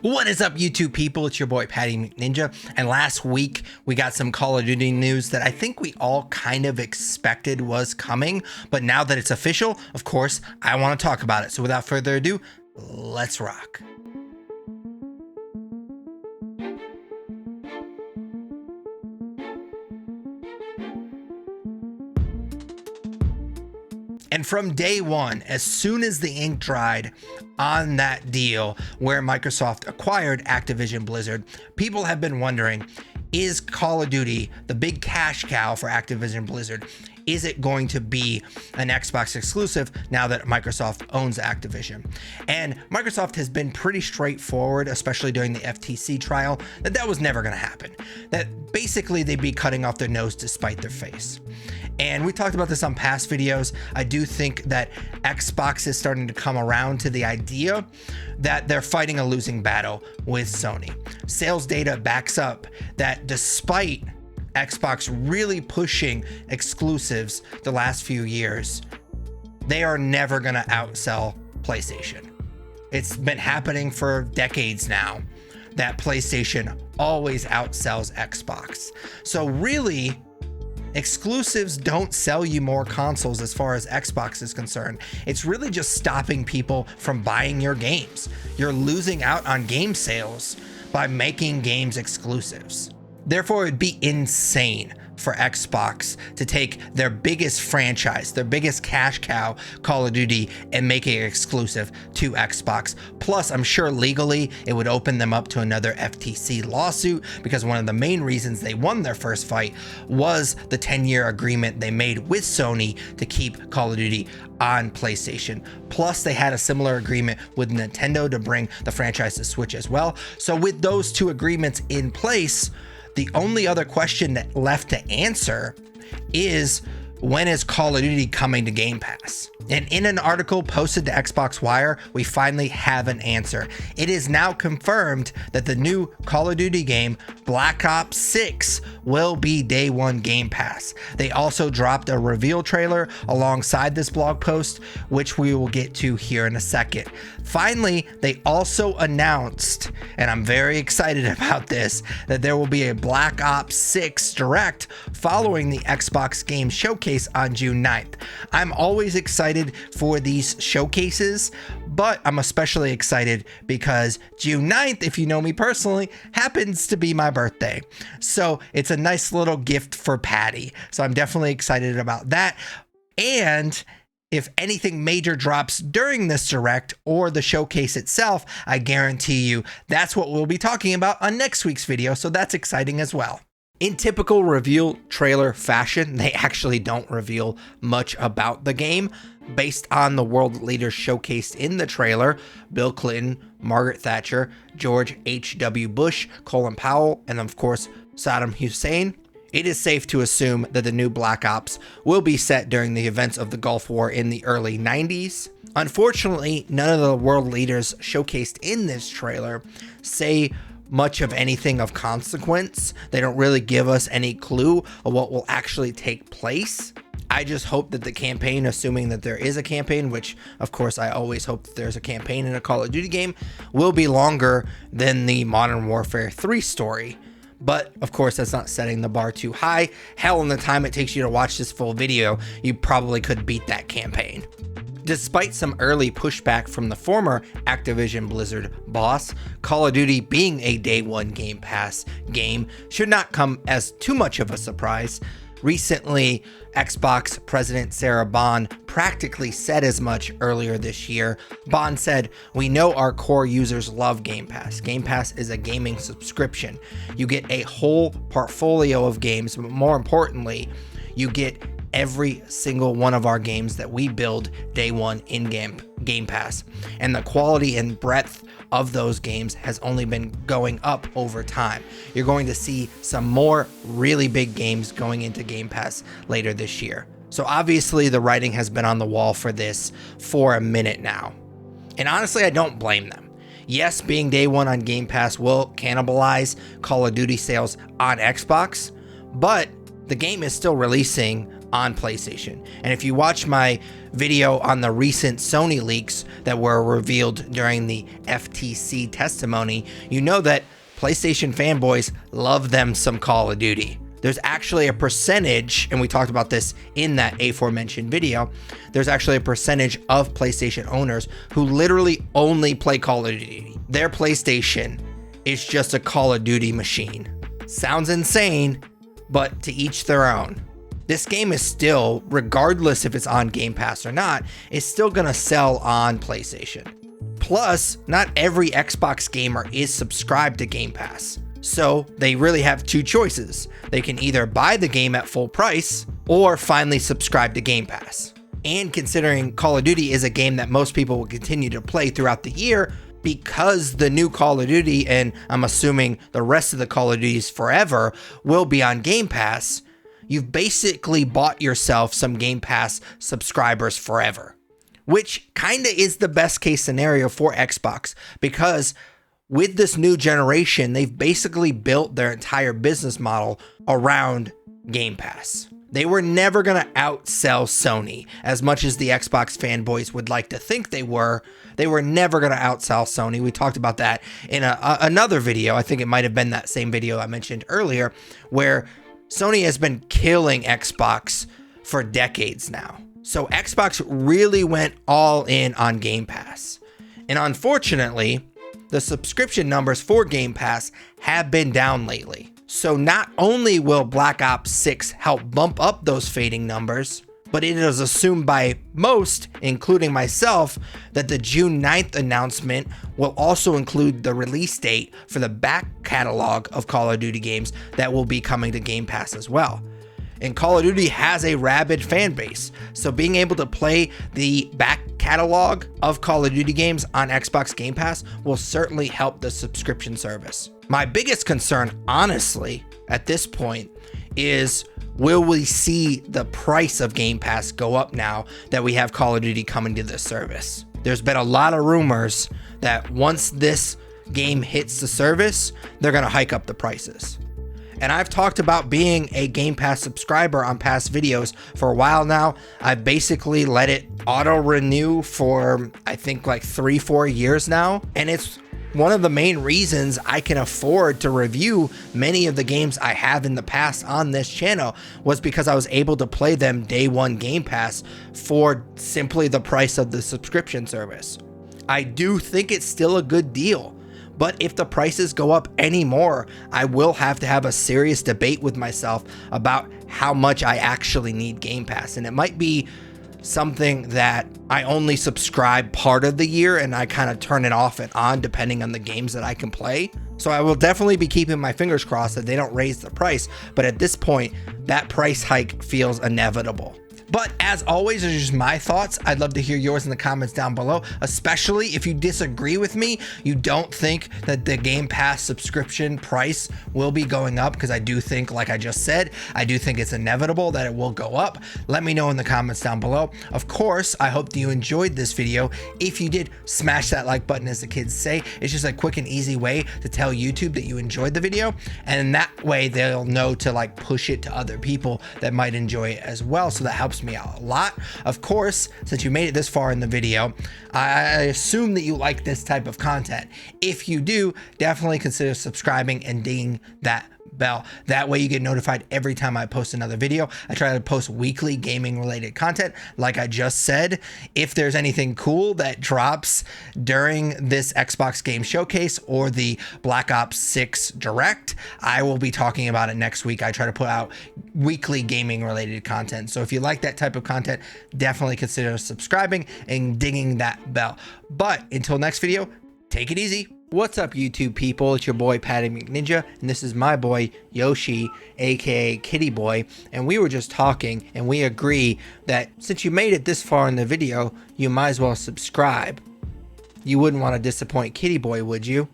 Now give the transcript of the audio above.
What is up, YouTube people? It's your boy Patty McNinja, and last week we got some Call of Duty news that I think we all kind of expected was coming, but now that it's official, of course, I want to talk about it. So without further ado, let's rock. And from day one, as soon as the ink dried on that deal where Microsoft acquired Activision Blizzard, people have been wondering, is Call of Duty, the big cash cow for Activision Blizzard, is it going to be an Xbox exclusive now that Microsoft owns Activision? And Microsoft has been pretty straightforward, especially during the FTC trial, that was never going to happen. That basically they'd be cutting off their nose to spite their face. And we talked about this on past videos. I do think that Xbox is starting to come around to the idea that they're fighting a losing battle with Sony. Sales data backs up that despite Xbox really pushing exclusives the last few years, they are never going to outsell PlayStation. It's been happening for decades now that PlayStation always outsells Xbox. So really, exclusives don't sell you more consoles as far as Xbox is concerned. It's really just stopping people from buying your games. You're losing out on game sales by making games exclusives. Therefore, it'd be insane for Xbox to take their biggest franchise, their biggest cash cow, Call of Duty, and make it exclusive to Xbox. Plus, I'm sure legally it would open them up to another FTC lawsuit, because one of the main reasons they won their first fight was the 10-year agreement they made with Sony to keep Call of Duty on PlayStation. Plus, they had a similar agreement with Nintendo to bring the franchise to Switch as well. So with those two agreements in place, the only other question that left to answer is, when is Call of Duty coming to Game Pass? And in an article posted to Xbox Wire, we finally have an answer. It is now confirmed that the new Call of Duty game, Black Ops 6, will be day one Game Pass. They also dropped a reveal trailer alongside this blog post, which we will get to here in a second. Finally, they also announced, and I'm very excited about this, that there will be a Black Ops 6 Direct following the Xbox Game Showcase on June 9th. I'm always excited for these showcases, but I'm especially excited because June 9th, if you know me personally, happens to be my birthday. So it's a nice little gift for Patty. So I'm definitely excited about that. And if anything major drops during this Direct or the showcase itself, I guarantee you that's what we'll be talking about on next week's video. So that's exciting as well. In typical reveal trailer fashion, they actually don't reveal much about the game. Based on the world leaders showcased in the trailer, Bill Clinton, Margaret Thatcher, George H.W. Bush, Colin Powell, and of course Saddam Hussein, it is safe to assume that the new Black Ops will be set during the events of the Gulf War in the early 90s. Unfortunately, none of the world leaders showcased in this trailer say much of anything of consequence. They don't really give us any clue of what will actually take place. I just hope that the campaign, assuming that there is a campaign, which of course I always hope that there's a campaign in a Call of Duty game, will be longer than the Modern Warfare 3 story. But of course, that's not setting the bar too high. Hell, in the time it takes you to watch this full video, you probably could beat that campaign. Despite some early pushback from the former Activision Blizzard boss, Call of Duty being a day one Game Pass game should not come as too much of a surprise. Recently, Xbox President Sarah Bond practically said as much earlier this year. Bond said, "We know our core users love Game Pass. Game Pass is a gaming subscription. You get a whole portfolio of games, but more importantly, you get every single one of our games that we build day one in Game Pass. And the quality and breadth of those games has only been going up over time. You're going to see some more really big games going into Game Pass later this year." So obviously the writing has been on the wall for this for a minute now. And honestly, I don't blame them. Yes, being day one on Game Pass will cannibalize Call of Duty sales on Xbox, but the game is still releasing on PlayStation. And if you watch my video on the recent Sony leaks that were revealed during the FTC testimony, you know that PlayStation fanboys love them some Call of Duty. There's actually a percentage, and we talked about this in that aforementioned video, there's actually a percentage of PlayStation owners who literally only play Call of Duty. Their PlayStation is just a Call of Duty machine. Sounds insane, but to each their own. This game is still, regardless if it's on Game Pass or not, is still gonna sell on PlayStation. Plus, not every Xbox gamer is subscribed to Game Pass. So they really have two choices. They can either buy the game at full price or finally subscribe to Game Pass. And considering Call of Duty is a game that most people will continue to play throughout the year, because the new Call of Duty, and I'm assuming the rest of the Call of Duties forever, will be on Game Pass, you've basically bought yourself some Game Pass subscribers forever. Which kinda is the best case scenario for Xbox, because with this new generation, they've basically built their entire business model around Game Pass. They were never going to outsell Sony. As much as the Xbox fanboys would like to think they were never going to outsell Sony. We talked about that in another video. I think it might have been that same video I mentioned earlier, where Sony has been killing Xbox for decades now. So Xbox really went all in on Game Pass. And unfortunately, the subscription numbers for Game Pass have been down lately. So not only will Black Ops 6 help bump up those fading numbers, but it is assumed by most, including myself, that the June 9th announcement will also include the release date for the back catalog of Call of Duty games that will be coming to Game Pass as well. And Call of Duty has a rabid fan base, so being able to play the back catalog of Call of Duty games on Xbox Game Pass will certainly help the subscription service. My biggest concern, honestly, at this point is, will we see the price of Game Pass go up now that we have Call of Duty coming to this service? There's been a lot of rumors that once this game hits the service, they're gonna hike up the prices. And I've talked about being a Game Pass subscriber on past videos for a while now. I've basically let it auto renew for I think like 3-4 years now. And it's one of the main reasons I can afford to review many of the games I have in the past on this channel, was because I was able to play them day one Game Pass for simply the price of the subscription service. I do think it's still a good deal. But if the prices go up anymore, I will have to have a serious debate with myself about how much I actually need Game Pass. And it might be something that I only subscribe part of the year and I kind of turn it off and on depending on the games that I can play. So I will definitely be keeping my fingers crossed that they don't raise the price. But at this point, that price hike feels inevitable. But as always, those are just my thoughts. I'd love to hear yours in the comments down below, especially if you disagree with me. You don't think that the Game Pass subscription price will be going up, because I do think, like I just said, I do think it's inevitable that it will go up. Let me know in the comments down below. Of course, I hope that you enjoyed this video. If you did, smash that like button, as the kids say. It's just a quick and easy way to tell YouTube that you enjoyed the video, and that way they'll know to like push it to other people that might enjoy it as well. So that helps me out a lot. Of course, since you made it this far in the video, I assume that you like this type of content. If you do, definitely consider subscribing and dinging that bell. That way you get notified every time I post another video. I try to post weekly gaming related content, like I just said. If there's anything cool that drops during this Xbox Game Showcase or the Black Ops 6 Direct, I will be talking about it next week. I try to put out weekly gaming related content. So if you like that type of content, definitely consider subscribing and dinging that bell. But until next video, take it easy. What's up, YouTube people? It's your boy Patty McNinja, and this is my boy Yoshi, aka Kitty Boy, and we were just talking and we agree that since you made it this far in the video, you might as well subscribe. You wouldn't want to disappoint Kitty Boy, would you?